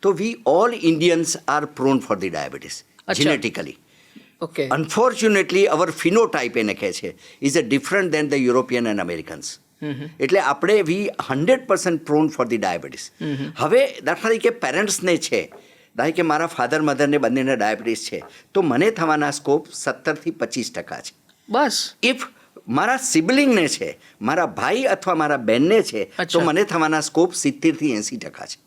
તો we all Indians are prone for the diabetes genetically. Okay. Unfortunately our phenotype એને કહે છે is a different than the European and Americans. એટલે આપણે we 100% prone for the diabetes. હવે દાખલા તરીકે પેરેન્ટ્સને છે, ધારો કે મારા ફાધર મધરને બંનેને ડાયાબિટીસ છે, તો મને થવાના સ્કોપ 17 થી 25% છે. બસ. ઇફ મારા સિબલિંગને છે, મારા ભાઈ અથવા મારા બહેનને છે, તો મને થવાના સ્કોપ 70 થી 80% છે.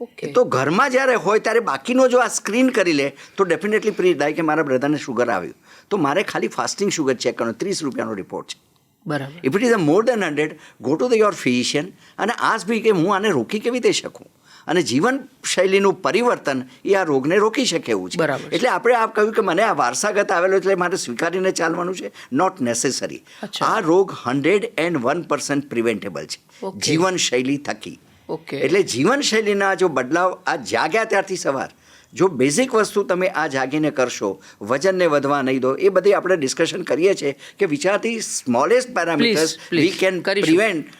ઓકે. તો ઘરમાં જ્યારે હોય ત્યારે બાકીનો જો આ સ્ક્રીન કરી લે તો ડેફિનેટલી ધારો કે મારા બ્રધરને શુગર આવ્યું તો મારે ખાલી ફાસ્ટિંગ શુગર ચેક કરવાનો, 30 રૂપિયાનો રિપોર્ટ છે. બરાબર. If it is a more than 100, go to the your physician અને આસ્ક બી કે હું આને રોકી કેવી રીતે શકું. અને જીવનશૈલીનું પરિવર્તન એ આ રોગને રોકી શકે એવું છે. બરાબર. એટલે આપણે આ કહ્યું કે મને આ વારસાગત આવેલો એટલે મારે સ્વીકારીને ચાલવાનું છે, નોટ નેસેસરી. આ રોગ 101% પ્રિવેન્ટેબલ છે જીવનશૈલી થકી. ઓકે. એટલે જીવનશૈલીના જો બદલાવ આ જાગ્યા ત્યારથી સવાર જો બેઝિક વસ્તુ તમે આ જાગીને કરશો, વજનને વધવા નહીં દો, એ બધી આપણે ડિસ્કશન કરીએ છીએ કે વિચારથી smallest parameters we can prevent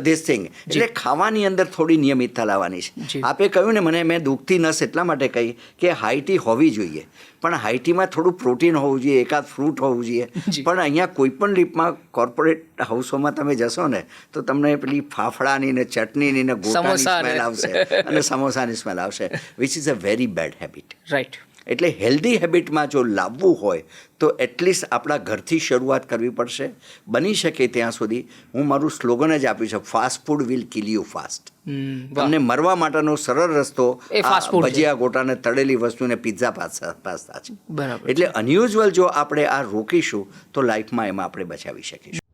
this thing. એટલે ખાવાની અંદર થોડી નિયમિતતા લાવવાની છે. આપે કહ્યું ને મેં દુખતી નસ એટલા માટે કહી કે હાઈટી હોવી જોઈએ, પણ હાઈટીમાં થોડું પ્રોટીન હોવું જોઈએ, એકાદ ફ્રૂટ હોવું જોઈએ. પણ અહીંયા કોઈ પણ લીપમાં કોર્પોરેટ હાઉસોમાં તમે જશો ને તો તમને પેલી ફાફડાની ને ચટણીની ને ગોટાની સ્મેલ આવશે અને સમોસાની સ્મેલ આવશે, which is a very bad habit. Right. એટલે હેલ્ધી હેબિટમાં જો લાવવું હોય તો એટલીસ્ટ આપણા ઘરથી શરૂઆત કરવી પડશે. બની શકે ત્યાં સુધી હું મારું સ્લોગન જ આપ્યું છે, fast food will kill you fast. તમને મરવા માટેનો સરળ રસ્તો ભજીયા, ગોટા ને તળેલી વસ્તુ ને પિઝા પાસ્તા છે. બરાબર. એટલે અનયુઝ્યુઅલ જો આપણે આ રોકીશું તો લાઈફમાં એમાં આપણે બચાવી શકીશું.